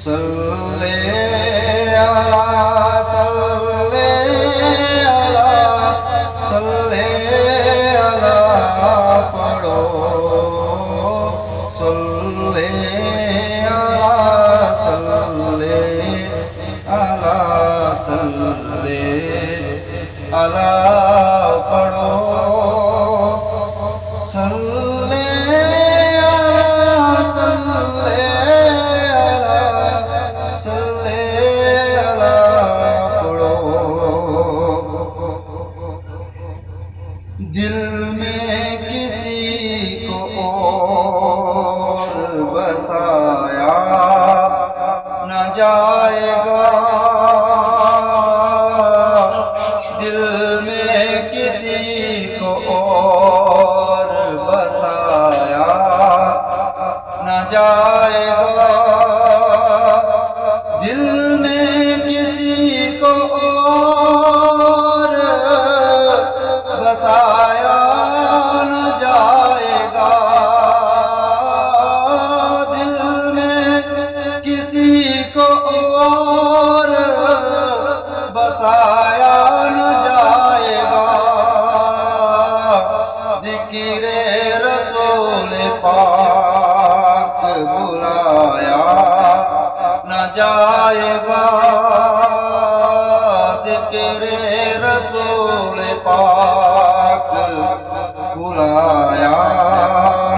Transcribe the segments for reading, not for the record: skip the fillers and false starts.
सल्ले अला सल्ले अला सल्ले अला पढ़ो सल्ले अला सल्ले अला सल्ले अला पढ़ो सल्ले दिल में किसी को और बसाया न जाएगा, दिल में किसी को और बसाया न जाएगा, दिल में किसी को और बसाया न जाएगा, दिल में किसी को और बसाया न जाएगा, ज़िक्र रसूल पाक बुलाया न जाएगा, ज़िक्र रसूल पाक बुलाया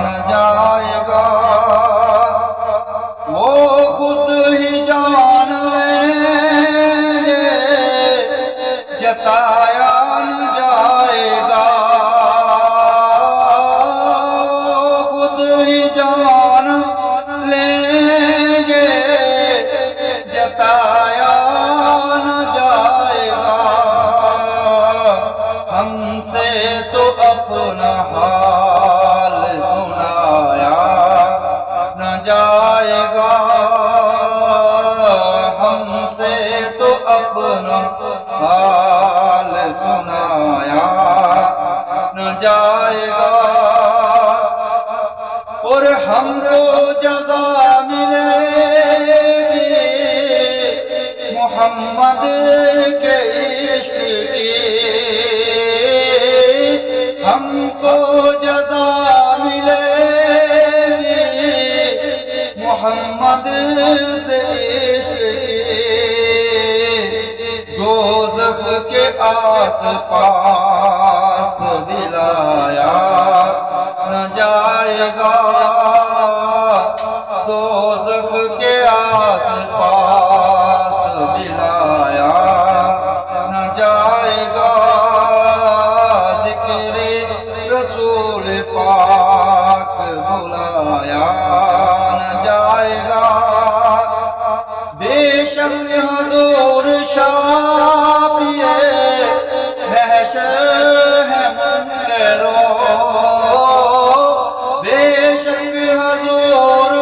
न जाएगा, वो खुद ही जान लेंगे जताया न जाएगा, खुद ही जान लेंगे जताया न जाएगा, हमसे तो अपना हाल सुनाया न जाएगा, हमसे तो अपना हाल सुनाया न जाएगा, और हमको जज़ा मिलेगी मोहम्मद के इश्क की, हमको जज़ा मिलेगी मोहम्मद से इश्क की, दोज़ख के आस पास दिलाया न जाएगा, दोज़ख के आस पास दिलाया न जाएगा, ज़िक्र रसूल पाक बुलाया न जाएगा, बेशक हुज़ूर शाफ़िए महशर है मुनकरो, बेशक हुज़ूर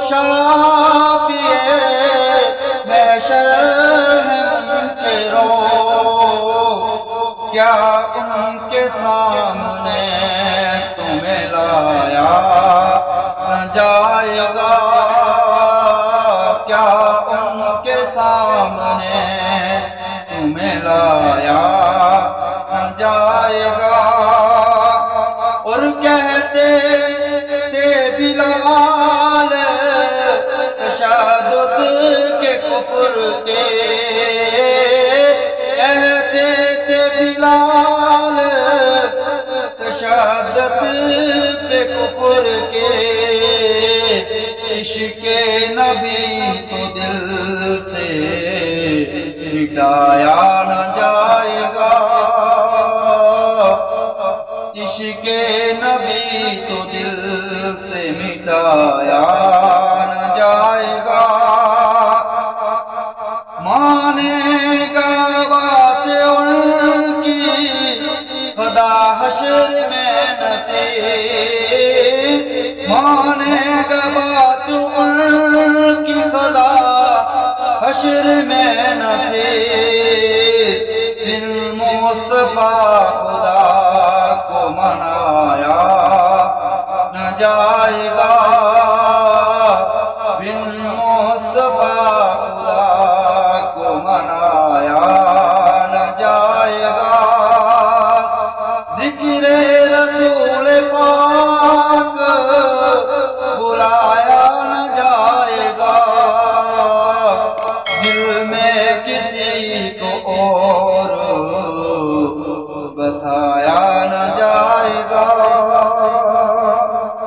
शाफ़िए महशर है मुनकरो, क्या उनके सामने तुम्हें लाया न जाएगा, क्या उनके सामने तुम्हें लाया न जाएगा, और कहते थे बिलाल तशद्दुद के कुफ्र के, कहते थे बिलाल तशद्दुद के कुफ्र के, इश्क़े नबी तो दिल से मिटाया न जाएगा, इश्क़े नबी तो दिल से मिटाया न जाएगा, मानेगा बात उनकी खुदा हश्र में नसीब, मानेगा बात उनकी खुदा हश्र में नसीब, बिन मुस्तफा